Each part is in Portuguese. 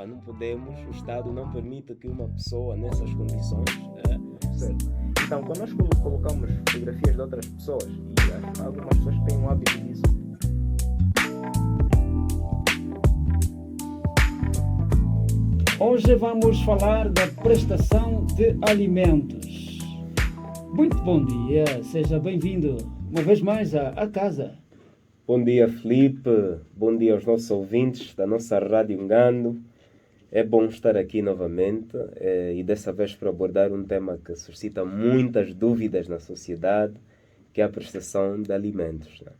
Não podemos, o Estado não permite que uma pessoa nessas condições. Certo. Então, quando nós colocamos fotografias de outras pessoas, e algumas pessoas têm o hábito disso. Hoje vamos falar da prestação de alimentos. Muito bom dia, seja bem-vindo uma vez mais à casa. Bom dia, Felipe. Bom dia aos nossos ouvintes da nossa Rádio Ngando. É bom estar aqui novamente e dessa vez para abordar um tema que suscita muitas dúvidas na sociedade, que é a prestação de alimentos. Né?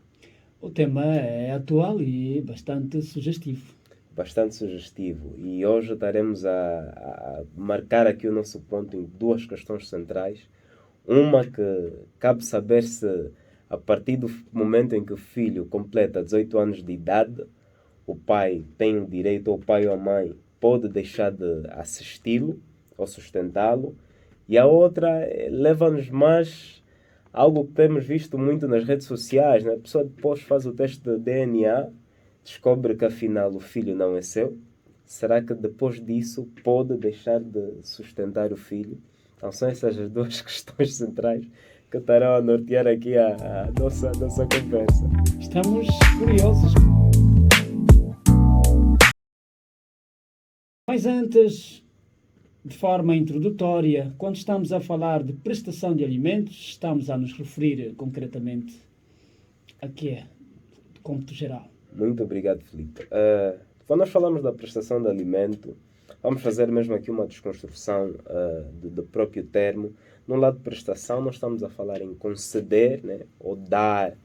O tema é atual e bastante sugestivo. Bastante sugestivo. E hoje estaremos a marcar aqui o nosso ponto em duas questões centrais. Uma que cabe saber se, a partir do momento em que o filho completa 18 anos de idade, o pai tem o direito, ou o pai ou a mãe pode deixar de assisti-lo ou sustentá-lo. E a outra leva-nos mais a algo que temos visto muito nas redes sociais. Né? A pessoa depois faz o teste de DNA, descobre que afinal o filho não é seu. Será que depois disso pode deixar de sustentar o filho? Então são essas as duas questões centrais que estarão a nortear aqui a nossa conversa. Estamos curiosos. Mas antes, de forma introdutória, quando estamos a falar de prestação de alimentos, estamos a nos referir concretamente a quê? De cômputo geral. Muito obrigado, Felipe. Quando nós falamos da prestação de alimento, vamos fazer mesmo aqui uma desconstrução do próprio termo. No lado de prestação, nós estamos a falar em conceder, né, ou dar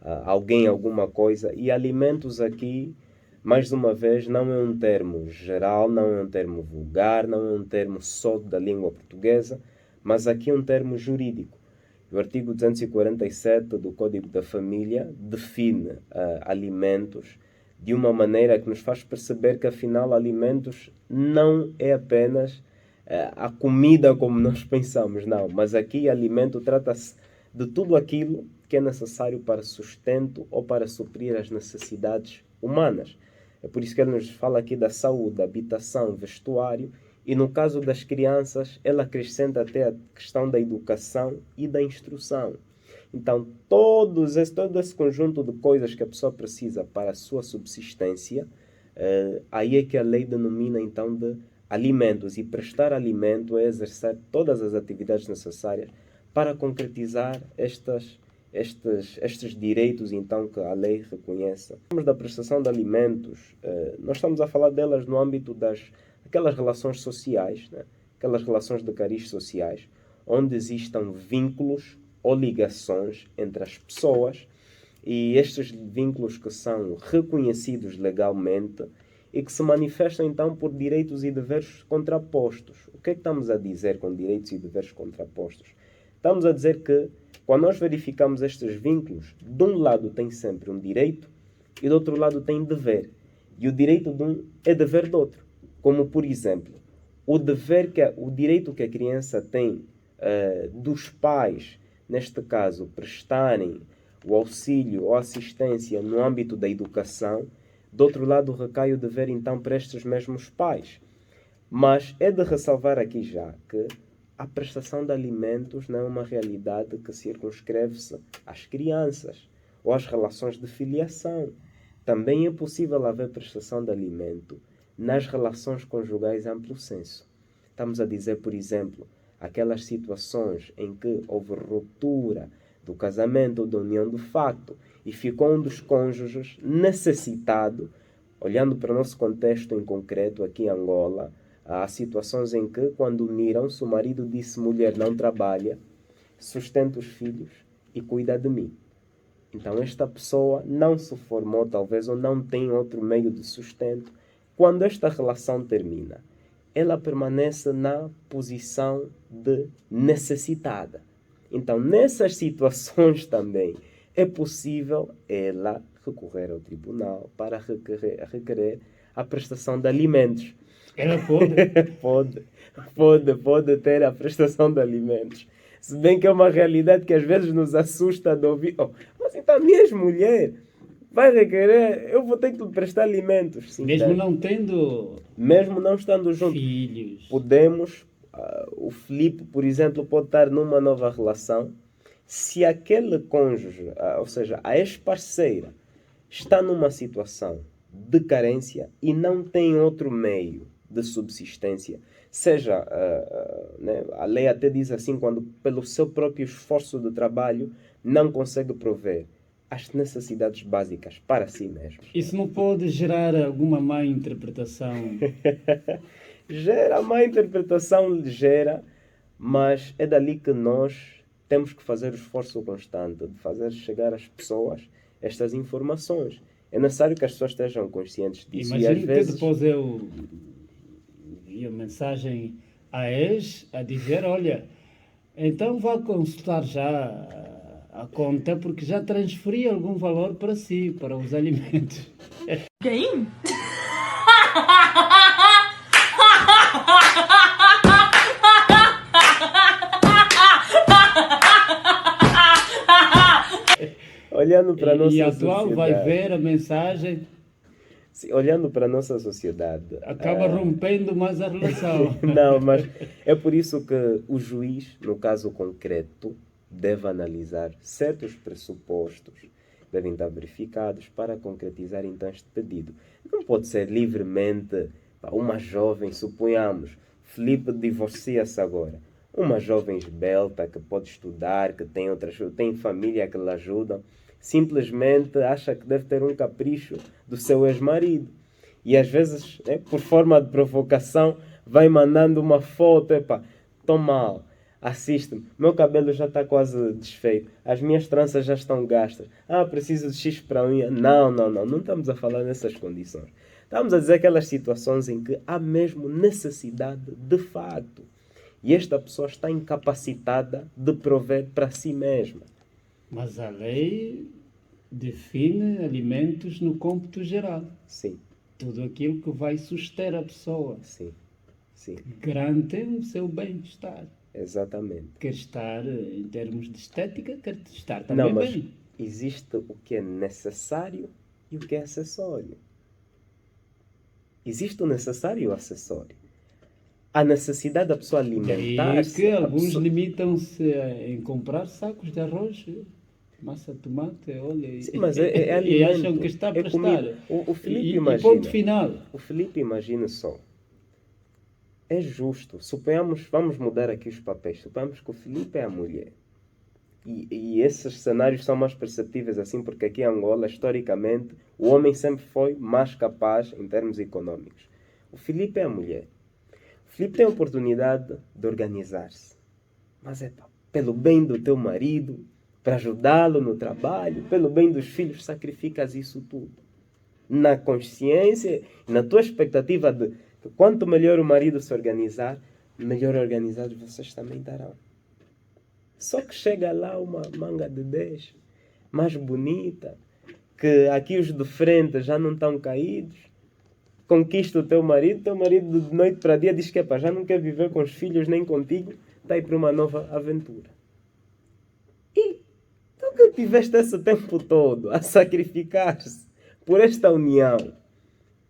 a alguém alguma coisa. E alimentos aqui, mais uma vez, não é um termo geral, não é um termo vulgar, não é um termo só da língua portuguesa, mas aqui é um termo jurídico. O artigo 247 do Código da Família define alimentos de uma maneira que nos faz perceber que, afinal, alimentos não é apenas a comida como nós pensamos, não. Mas aqui, alimento trata-se de tudo aquilo que é necessário para sustento ou para suprir as necessidades humanas. É por isso que ele nos fala aqui da saúde, habitação, vestuário. E no caso das crianças, ele acrescenta até a questão da educação e da instrução. Então, todo esse conjunto de coisas que a pessoa precisa para a sua subsistência, aí é que a lei denomina então de alimentos. E prestar alimento é exercer todas as atividades necessárias para concretizar estes direitos então que a lei reconhece. Falamos da prestação de alimentos, nós estamos a falar delas no âmbito daquelas relações sociais, né? Aquelas relações de cariz sociais, onde existam vínculos ou ligações entre as pessoas, e estes vínculos que são reconhecidos legalmente e que se manifestam então por direitos e deveres contrapostos. O que é que estamos a dizer com direitos e deveres contrapostos? Estamos a dizer que quando nós verificamos estes vínculos, de um lado tem sempre um direito e do outro lado tem dever. E o direito de um é dever do outro. Como, por exemplo, o direito que a criança tem dos pais, neste caso, prestarem o auxílio ou assistência no âmbito da educação, do outro lado recai o dever então para estes mesmos pais. Mas é de ressalvar aqui já que a prestação de alimentos não é uma realidade que circunscreve-se às crianças ou às relações de filiação. Também é possível haver prestação de alimento nas relações conjugais amplo senso. Estamos a dizer, por exemplo, aquelas situações em que houve ruptura do casamento ou da união de facto e ficou um dos cônjuges necessitado, olhando para o nosso contexto em concreto aqui em Angola, há situações em que, quando uniram-se, o marido disse: mulher, não trabalha, sustenta os filhos e cuida de mim. Então esta pessoa não se formou talvez ou não tem outro meio de sustento. Quando esta relação termina, ela permanece na posição de necessitada. Então, nessas situações também é possível ela recorrer ao tribunal para requerer a prestação de alimentos. Ela pode? Pode ter a prestação de alimentos. Se bem que é uma realidade que às vezes nos assusta de ouvir. Oh, mas então, minha mulher, vai requerer, eu vou ter que lhe prestar alimentos. Sim, Mesmo tem. não tendo Mesmo não estando junto. filhos. Podemos, o Filipe, por exemplo, pode estar numa nova relação. Se aquele cônjuge, ou seja, a ex-parceira, está numa situação de carência e não tem outro meio de subsistência, seja, né, a lei até diz assim, quando pelo seu próprio esforço de trabalho não consegue prover as necessidades básicas para si mesmo. Isso não pode gerar alguma má interpretação. Gera, má interpretação gera, mas é dali que nós temos que fazer o esforço constante de fazer chegar às pessoas estas informações. É necessário que as pessoas estejam conscientes disso. E às Imagino que vezes... depois eu vi a mensagem a ex a dizer, olha, então vá consultar já a conta porque já transferi algum valor para si, para os alimentos. Quem? Olhando para a nossa E a atual sociedade, vai ver a mensagem, sim, olhando para a nossa sociedade, acaba rompendo mais a relação. não, mas é por isso que o juiz, no caso concreto, deve analisar certos pressupostos, devem estar verificados para concretizar então este pedido. Não pode ser livremente uma jovem, suponhamos, Filipe divorcia-se agora. Uma jovem esbelta que pode estudar, que tem família que lhe ajuda, simplesmente acha que deve ter um capricho do seu ex-marido. E às vezes, né, por forma de provocação, vai mandando uma foto, estou mal, assiste-me, meu cabelo já está quase desfeito, as minhas tranças já estão gastas, preciso de X para a unha. Não estamos a falar nessas condições. Estamos a dizer aquelas situações em que há mesmo necessidade de facto. E esta pessoa está incapacitada de prover para si mesma. Mas a lei define alimentos no cômputo geral. Sim, Tudo aquilo que vai suster a pessoa. sim, sim, Garante o seu bem-estar. exatamente. Quer estar em termos de estética, quer estar também Não, mas bem. existe o que é necessário e o que é acessório. Existe o necessário e o acessório. A necessidade da pessoa Daí alimentar-se... que a alguns pessoa- limitam-se em comprar sacos de arroz, massa de tomate, óleo, Sim, mas é e alimento, acham que está a é prestar. comida. O Filipe E imagina. ponto final. O Filipe imagina só. É justo. Suponhamos, vamos mudar aqui os papéis. Suponhamos que o Filipe é a mulher. E esses cenários são mais perceptíveis assim, porque aqui em Angola, historicamente, o homem sempre foi mais capaz em termos econômicos. O Filipe é a mulher. O Filipe tem a oportunidade de organizar-se. Mas pelo bem do teu marido, para ajudá-lo no trabalho, pelo bem dos filhos, sacrificas isso tudo. Na consciência, na tua expectativa de que quanto melhor o marido se organizar, melhor organizados vocês também estarão. Só que chega lá uma manga de 10, mais bonita, que aqui os de frente já não estão caídos. Conquista o teu marido de noite para dia diz que já não quer viver com os filhos nem contigo, está aí para uma nova aventura. E tu que tiveste esse tempo todo a sacrificar-se por esta união,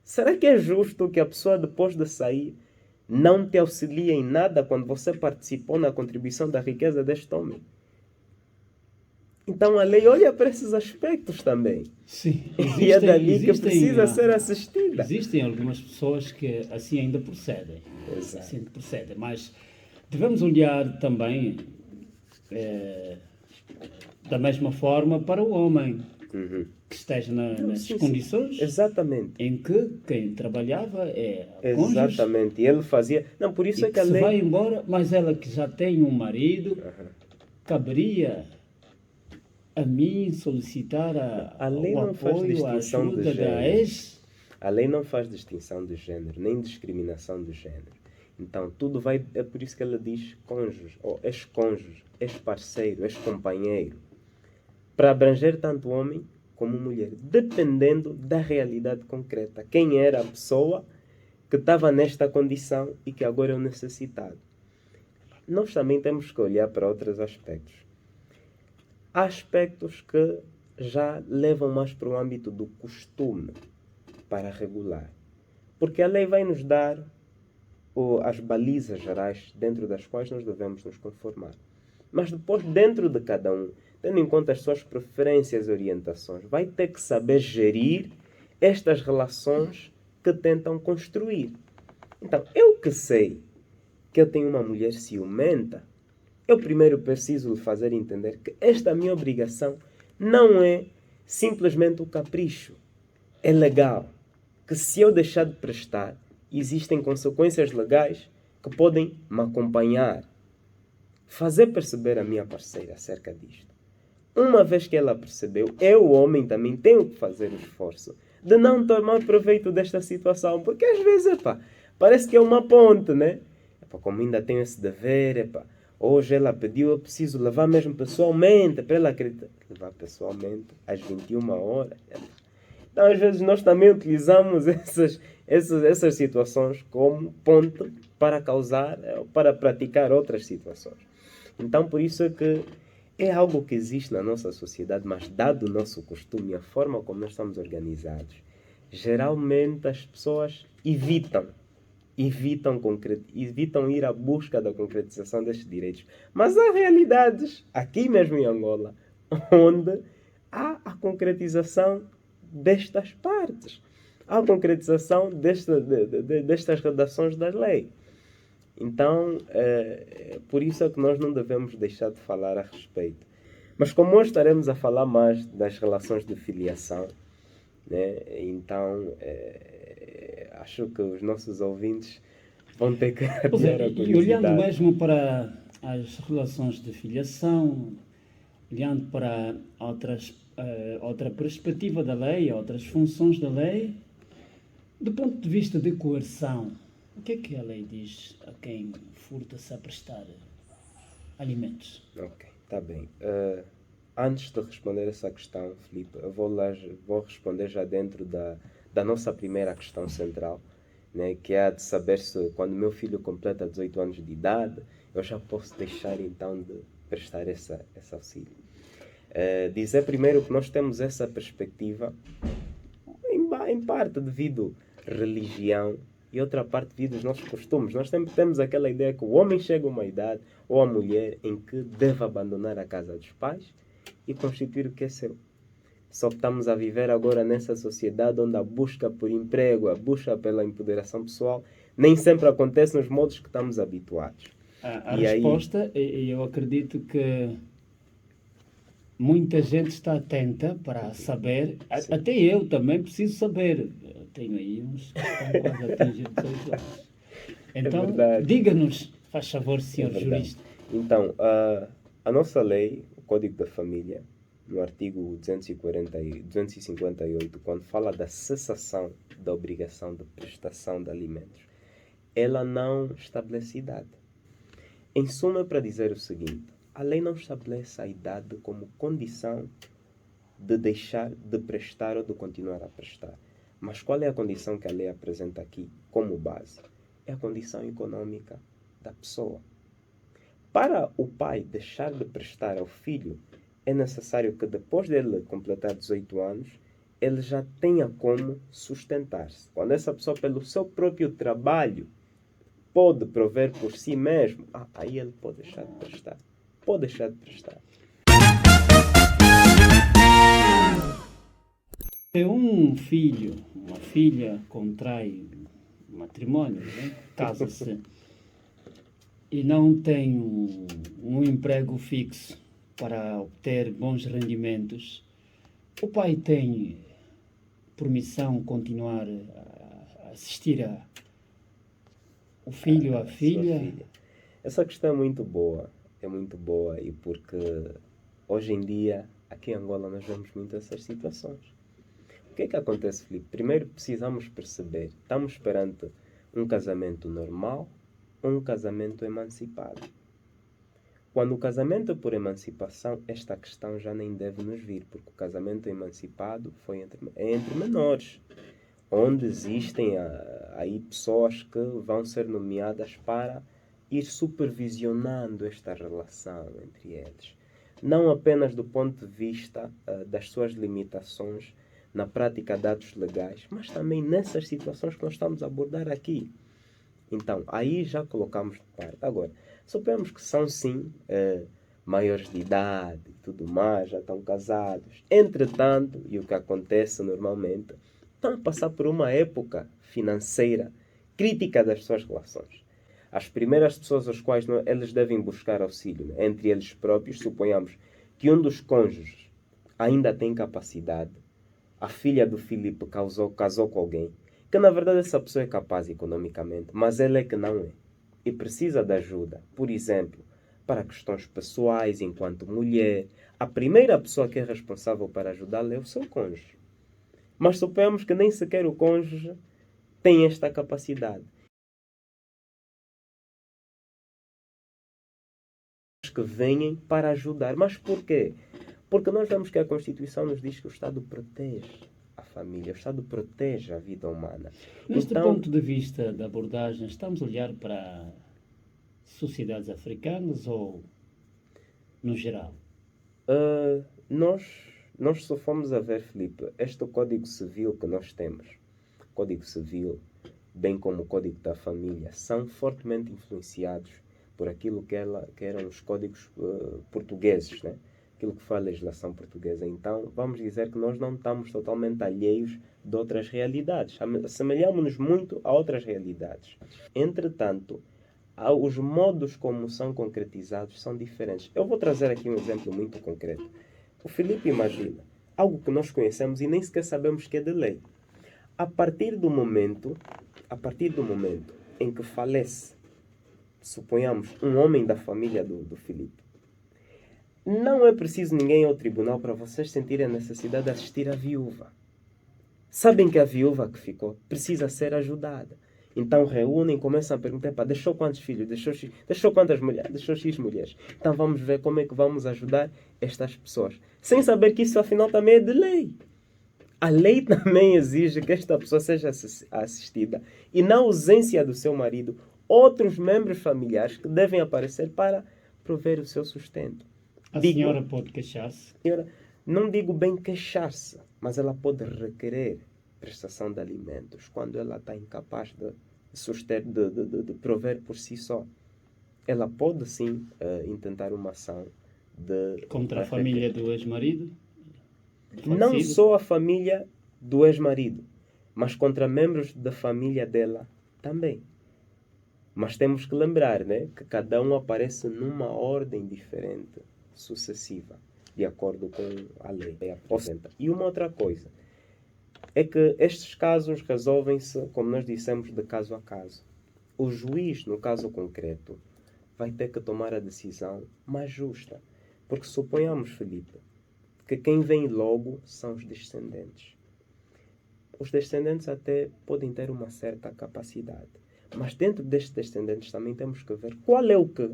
será que é justo que a pessoa depois de sair não te auxilie em nada quando você participou na contribuição da riqueza deste homem? Então a lei olha para esses aspectos também. Sim, E é dali que precisa ser assistida. Existem algumas pessoas que assim ainda procedem. Exato. Assim procedem, mas devemos olhar também da mesma forma para o homem Uhum. que esteja nessas Sim, sim. condições Exatamente. em que quem trabalhava é a cônjuge Exatamente. E ele fazia... Não, por isso e é que que a se lei... vai embora, mas ela que já tem um marido, Uhum. caberia a mim solicitar A lei o não faz apoio, a distinção de ajuda da género. ex. A lei não faz distinção de género, nem discriminação de género. Então, tudo vai... É por isso que ela diz cônjuge, ou ex-cônjuge, ex-parceiro, ex-companheiro. Para abranger tanto homem como mulher, dependendo da realidade concreta. Quem era a pessoa que estava nesta condição e que agora é o necessitado. Nós também temos que olhar para outros aspectos. Há aspectos que já levam mais para o âmbito do costume para regular. Porque a lei vai nos dar as balizas gerais dentro das quais nós devemos nos conformar. Mas depois, dentro de cada um, tendo em conta as suas preferências e orientações, vai ter que saber gerir estas relações que tentam construir. Então, eu que sei que eu tenho uma mulher ciumenta, eu primeiro preciso lhe fazer entender que esta minha obrigação não é simplesmente o capricho. É legal. Que se eu deixar de prestar, existem consequências legais que podem me acompanhar. Fazer perceber a minha parceira acerca disto. Uma vez que ela percebeu, eu, o homem, também tenho que fazer o esforço de não tomar proveito desta situação. Porque às vezes, parece que é uma ponte, né? Como ainda tenho esse dever, hoje ela pediu, eu preciso levar mesmo pessoalmente, para ela acreditar. Levar pessoalmente às 21 horas. Então, às vezes, nós também utilizamos essas situações como ponte para para praticar outras situações. Então, por isso é que é algo que existe na nossa sociedade, mas dado o nosso costume e a forma como nós estamos organizados, geralmente as pessoas evitam ir à busca da concretização destes direitos. Mas há realidades, aqui mesmo em Angola, onde há a concretização destas partes. Há a concretização destas redações da lei. Então, por isso é que nós não devemos deixar de falar a respeito. Mas como hoje estaremos a falar mais das relações de filiação, né? Então, acho que os nossos ouvintes vão ter que adiar a curiosidade. E olhando mesmo para as relações de filiação, olhando para outra perspectiva da lei, outras funções da lei, do ponto de vista de coerção, o que é que a lei diz a quem furta-se a prestar alimentos? Ok, está bem. Antes de responder essa questão, Filipe, eu vou responder já dentro da nossa primeira questão central, né, que é a de saber se quando meu filho completa 18 anos de idade, eu já posso deixar então de prestar esse auxílio. Dizer primeiro que nós temos essa perspectiva, em parte devido à religião e outra parte devido aos nossos costumes. Nós sempre temos aquela ideia que o homem chega a uma idade, ou a mulher, em que deve abandonar a casa dos pais e constituir o que é seu. Só que estamos a viver agora nessa sociedade onde a busca por emprego, a busca pela empoderação pessoal, nem sempre acontece nos modos que estamos habituados. A resposta, eu acredito que muita gente está atenta para saber, até eu também preciso saber. Eu tenho aí uns que estão quase a atingir 18 anos. Então, diga-nos, faz favor, senhor jurista. Então, a nossa lei, o Código da Família, no artigo 258, quando fala da cessação da obrigação de prestação de alimentos, ela não estabelece idade. Em suma, para dizer o seguinte, a lei não estabelece a idade como condição de deixar de prestar ou de continuar a prestar. Mas qual é a condição que a lei apresenta aqui como base? É a condição econômica da pessoa. Para o pai deixar de prestar ao filho, é necessário que depois dele completar 18 anos, ele já tenha como sustentar-se. Quando essa pessoa, pelo seu próprio trabalho, pode prover por si mesmo, aí ele pode deixar de prestar. Pode deixar de prestar. Se um filho, uma filha contrai matrimônio, né? Casa-se e não tem um emprego fixo para obter bons rendimentos, o pai tem permissão de continuar a assistir o filho, a filha? Essa questão é muito boa, e porque hoje em dia, aqui em Angola, nós vemos muito essas situações. O que é que acontece, Filipe? Primeiro precisamos perceber, estamos perante um casamento normal ou um casamento emancipado. Quando o casamento é por emancipação, esta questão já nem deve nos vir, porque o casamento emancipado é entre menores, onde existem aí pessoas que vão ser nomeadas para ir supervisionando esta relação entre eles. não apenas do ponto de vista das suas limitações na prática de atos legais, mas também nessas situações que nós estamos a abordar aqui. Então, aí já colocamos de parte. Agora, sabemos que são sim maiores de idade e tudo mais, já estão casados. Entretanto, e o que acontece normalmente, estão a passar por uma época financeira crítica das suas relações. As primeiras pessoas às quais eles devem buscar auxílio, né? Entre eles próprios, suponhamos que um dos cônjuges ainda tem capacidade, a filha do Filipe casou com alguém, que na verdade essa pessoa é capaz economicamente, mas ele é que não é. E precisa de ajuda. Por exemplo, para questões pessoais, enquanto mulher, a primeira pessoa que é responsável para ajudá-la é o seu cônjuge. Mas suponhamos que nem sequer o cônjuge tem esta capacidade. Que venham para ajudar. Mas por quê? Porque nós vemos que a Constituição nos diz que o Estado protege a família, o Estado protege a vida humana. Neste Então, ponto de vista da abordagem, estamos a olhar para sociedades africanas ou no geral? nós só fomos a ver, Filipe, este Código Civil que nós temos, Código Civil, bem como o Código da Família, são fortemente influenciados por aquilo que eram os códigos portugueses, né? Aquilo que foi a legislação portuguesa. Então, vamos dizer que nós não estamos totalmente alheios de outras realidades. Assemelhamos-nos muito a outras realidades. Entretanto, os modos como são concretizados são diferentes. Eu vou trazer aqui um exemplo muito concreto. O Filipe imagina algo que nós conhecemos e nem sequer sabemos que é de lei. A partir do momento em que falece, suponhamos, um homem da família do Filipe, não é preciso ninguém ir ao tribunal para vocês sentirem a necessidade de assistir a viúva. Sabem que a viúva que ficou precisa ser ajudada. Então reúnem, começam a perguntar, deixou quantos filhos, deixou quantas mulheres, deixou X mulheres. Então vamos ver como é que vamos ajudar estas pessoas. Sem saber que isso afinal também é de lei. A lei também exige que esta pessoa seja assistida. E na ausência do seu marido, outros membros familiares que devem aparecer para prover o seu sustento. A senhora pode queixar-se? Senhora, não digo bem queixar-se, mas ela pode requerer prestação de alimentos quando ela está incapaz de prover por si só. Ela pode sim intentar uma ação contra a família do ex-marido? Não só a família do ex-marido, mas contra membros da família dela também. Mas temos que lembrar, né, que cada um aparece numa ordem diferente, sucessiva, de acordo com a lei. E uma outra coisa é que estes casos resolvem-se, como nós dissemos, de caso a caso. O juiz, no caso concreto, vai ter que tomar a decisão mais justa. Porque suponhamos, Filipe, que quem vem logo são os descendentes. Os descendentes até podem ter uma certa capacidade. Mas dentro destes descendentes também temos que ver qual é o que,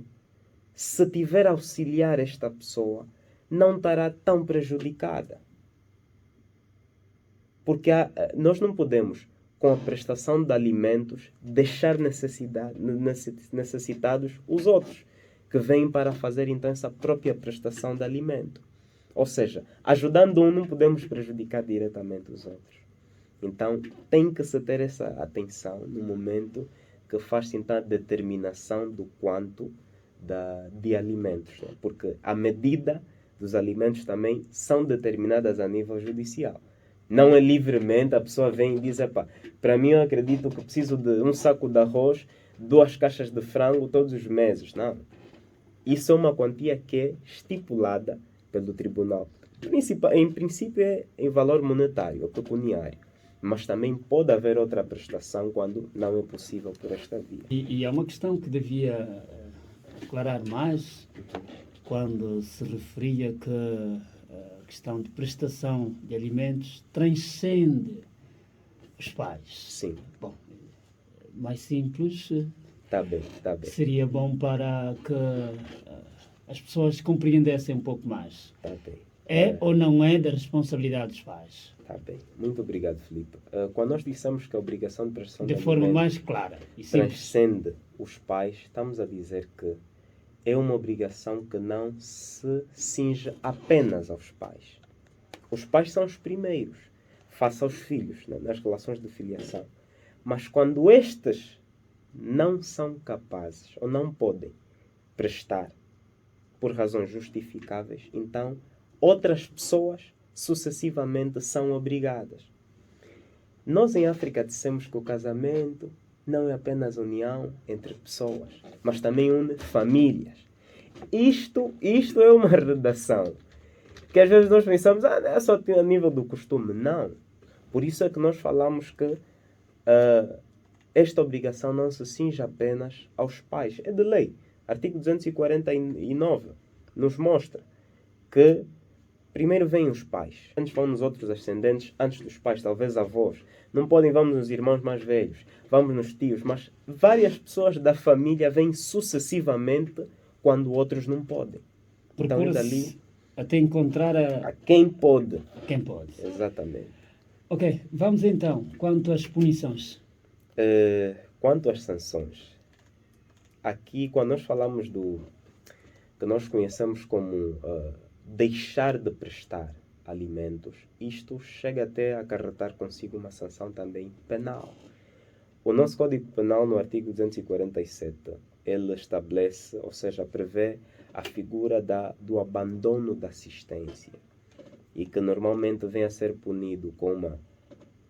se tiver a auxiliar esta pessoa, não estará tão prejudicada. Porque nós não podemos, com a prestação de alimentos, deixar necessitados os outros, que vêm para fazer então essa própria prestação de alimento. Ou seja, ajudando um, não podemos prejudicar diretamente os outros. Então, tem que se ter essa atenção no momento que faz-se então a determinação do quanto de alimentos. Né? Porque a medida dos alimentos também são determinadas a nível judicial. Não é livremente, a pessoa vem e diz, para mim eu acredito que preciso de um saco de arroz, 2 caixas de frango todos os meses. Não. Isso é uma quantia que é estipulada pelo tribunal. Em princípio é em valor monetário, ou pecuniário. Mas também pode haver outra prestação quando não é possível por esta via. E há uma questão que devia aclarar mais, quando se referia que a questão de prestação de alimentos transcende os pais. Sim. Bom, mais simples. Está bem. Seria bom para que as pessoas compreendessem um pouco mais. Está bem. É ou não é da responsabilidade dos pais? Está bem. Muito obrigado, Filipe. Quando nós dissemos que a obrigação de prestação de forma mais clara e simples, transcende os pais, estamos a dizer que é uma obrigação que não se cinge apenas aos pais. Os pais são os primeiros, face aos filhos, né, nas relações de filiação. Mas quando estes não são capazes ou não podem prestar por razões justificáveis, então outras pessoas sucessivamente são obrigadas. Nós em África dissemos que o casamento não é apenas união entre pessoas, mas também une famílias. Isto é uma redação que às vezes nós pensamos, é só a nível do costume. Não. Por isso é que nós falamos que esta obrigação não se cinge apenas aos pais. É de lei. Artigo 249 nos mostra que primeiro vêm os pais. Antes vão nos outros ascendentes, antes dos pais, talvez avós. Não podem, vamos nos irmãos mais velhos, vamos nos tios, mas várias pessoas da família vêm sucessivamente quando outros não podem. Então, dali, até encontrar a quem pode. Quem pode. Exatamente. Ok, vamos então, quanto às punições. Quanto às sanções. Aqui, quando nós falamos do que nós conhecemos como deixar de prestar alimentos, isto chega até a acarretar consigo uma sanção também penal. O nosso Código Penal, no artigo 247, ele estabelece, ou seja, prevê a figura do abandono da assistência e que normalmente vem a ser punido com uma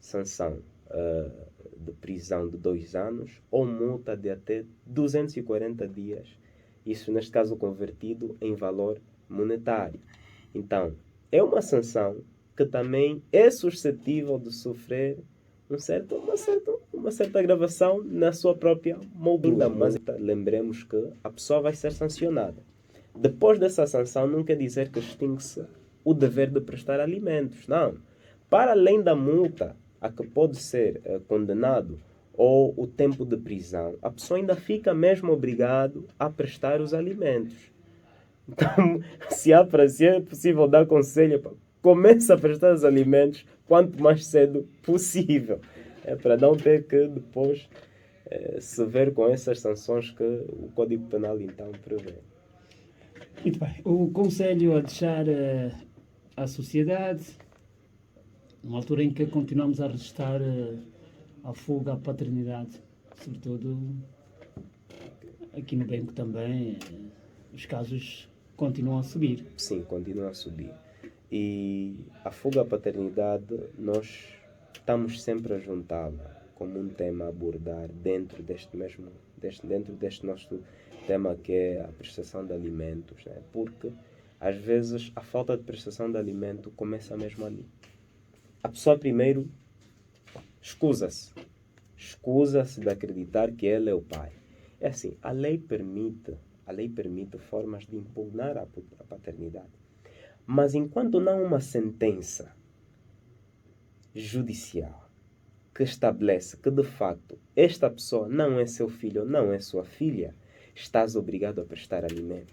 sanção de prisão de 2 anos ou multa de até 240 dias. Isso, neste caso, convertido em valor monetário. Então, é uma sanção que também é suscetível de sofrer uma certa agravação na sua própria moldura. Mas lembremos que a pessoa vai ser sancionada. Depois dessa sanção, não quer dizer que extingue-se o dever de prestar alimentos. Não. Para além da multa a que pode ser condenado ou o tempo de prisão, a pessoa ainda fica mesmo obrigado a prestar os alimentos. Então, se é possível dar conselho, comece a prestar os alimentos quanto mais cedo possível. Para não ter que depois se ver com essas sanções que o Código Penal então prevê. Muito bem. O conselho a deixar à sociedade, numa altura em que continuamos a resistar à fuga à paternidade, sobretudo aqui no Benco também, os casos continuam a subir. Sim, continuam a subir. E a fuga à paternidade, nós estamos sempre a juntá-la como um tema a abordar dentro deste nosso tema, que é a prestação de alimentos, né? Porque às vezes a falta de prestação de alimento começa mesmo ali. A pessoa primeiro escusa-se de acreditar que ele é o pai. É assim, a lei permite formas de impugnar a paternidade. Mas enquanto não há uma sentença judicial que estabelece que de facto esta pessoa não é seu filho ou não é sua filha, estás obrigado a prestar alimentos.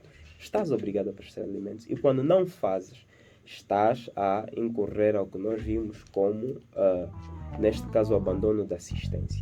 E quando não fazes, estás a incorrer ao que nós vimos como, neste caso, o abandono da assistência.